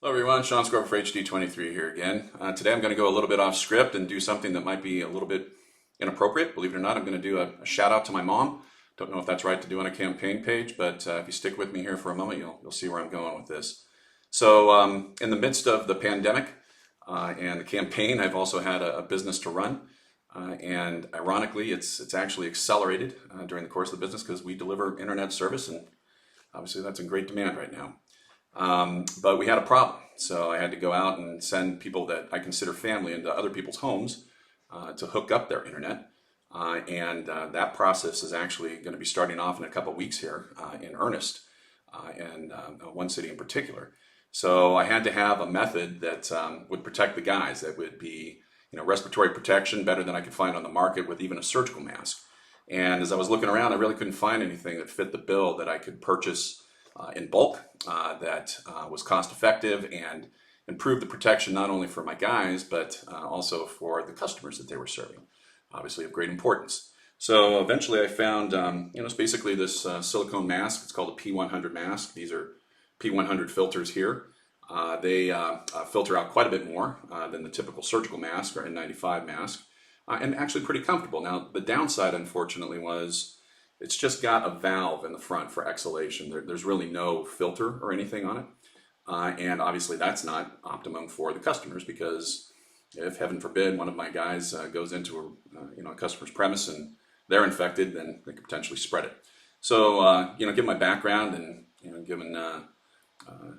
Hello everyone, Sean Scorvo for HD23 here again. Today I'm going to go a little bit off script and do something that might be a little bit inappropriate. Believe it or not, I'm going to do a shout out to my mom. Don't know if that's right to do on a campaign page, but if you stick with me here for a moment, you'll see where I'm going with this. So in the midst of the pandemic and the campaign, I've also had a business to run. And ironically, it's actually accelerated during the course of the business because we deliver internet service, and obviously that's in great demand right now. But we had a problem, so I had to go out and send people that I consider family into other people's homes to hook up their internet. And that process is actually going to be starting off in a couple of weeks here in earnest, in one city in particular. So I had to have a method that would protect the guys, that would be respiratory protection better than I could find on the market with even a surgical mask. And as I was looking around, I really couldn't find anything that fit the bill that I could purchase in bulk that was cost effective and improved the protection not only for my guys but also for the customers that they were serving, obviously of great importance. So eventually I found it's basically this silicone mask. It's called a P100 mask. These are P100 filters here. They filter out quite a bit more than the typical surgical mask or N95 mask, and actually pretty comfortable. Now the downside, unfortunately, was it's just got a valve in the front for exhalation. There's really no filter or anything on it. And obviously that's not optimum for the customers, because if heaven forbid one of my guys goes into a customer's premise and they're infected, then they could potentially spread it. So given my background and given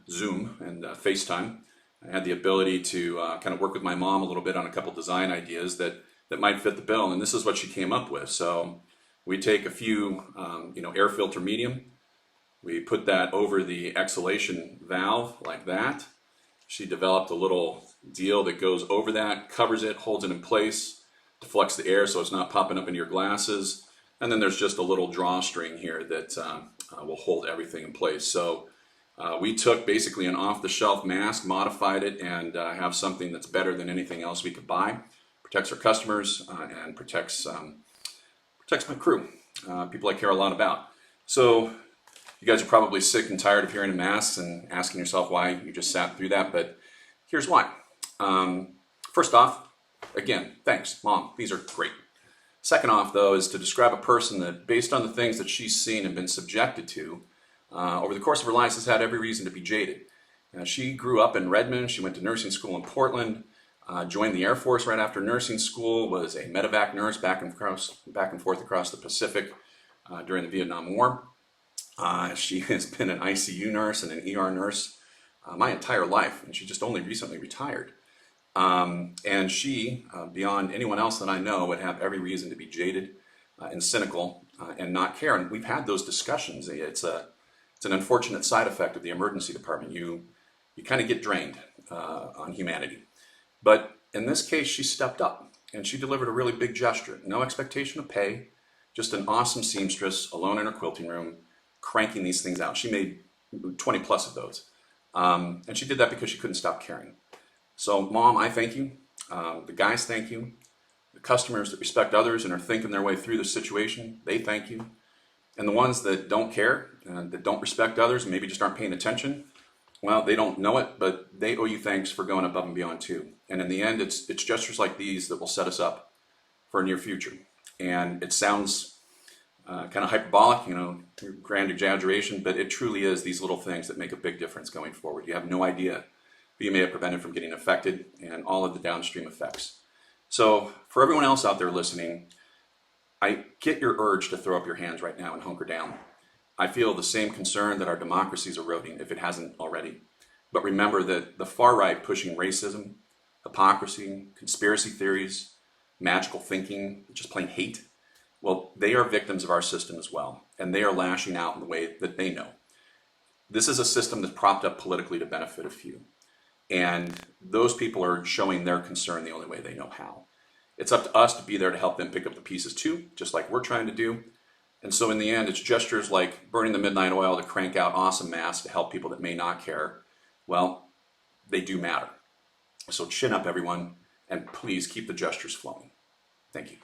Zoom and FaceTime, I had the ability to kind of work with my mom a little bit on a couple design ideas that might fit the bill, and this is what she came up with. So we take a few, air filter medium. We put that over the exhalation valve like that. She developed a little deal that goes over that, covers it, holds it in place, deflects the air so it's not popping up into your glasses. And then there's just a little drawstring here that will hold everything in place. So we took basically an off-the-shelf mask, modified it, and have something that's better than anything else we could buy. Protects our customers and protects my crew, people I care a lot about. So you guys are probably sick and tired of hearing of masks and asking yourself why you just sat through that, but here's why. First off, again, thanks, Mom. These are great. Second off, though, is to describe a person that, based on the things that she's seen and been subjected to over the course of her life, has had every reason to be jaded. She grew up in Redmond. She went to nursing school in Portland. Joined the Air Force right after nursing school, was a medevac nurse back and forth across the Pacific during the Vietnam War. She has been an ICU nurse and an ER nurse my entire life, and she just only recently retired. And she, beyond anyone else that I know, would have every reason to be jaded and cynical and not care. And we've had those discussions. It's an unfortunate side effect of the emergency department. You kind of get drained on humanity. But in this case, she stepped up and she delivered a really big gesture. No expectation of pay, just an awesome seamstress alone in her quilting room, cranking these things out. She made 20 plus of those. And she did that because she couldn't stop caring. So Mom, I thank you. The guys thank you. The customers that respect others and are thinking their way through the situation, they thank you. And the ones that don't care, that don't respect others, and maybe just aren't paying attention, well, they don't know it, but they owe you thanks for going above and beyond too. And in the end, it's gestures like these that will set us up for a near future. And it sounds kind of hyperbolic, grand exaggeration, but it truly is these little things that make a big difference going forward. You have no idea who you may have prevented from getting affected and all of the downstream effects. So for everyone else out there listening, I get your urge to throw up your hands right now and hunker down. I feel the same concern that our democracy is eroding, if it hasn't already. But remember that the far right pushing racism, hypocrisy, conspiracy theories, magical thinking, just plain hate, well, they are victims of our system as well, and they are lashing out in the way that they know. This is a system that's propped up politically to benefit a few, and those people are showing their concern the only way they know how. It's up to us to be there to help them pick up the pieces too, just like we're trying to do. And so in the end, it's gestures like burning the midnight oil to crank out awesome masks to help people that may not care. Well, they do matter. So chin up, everyone, and please keep the gestures flowing. Thank you.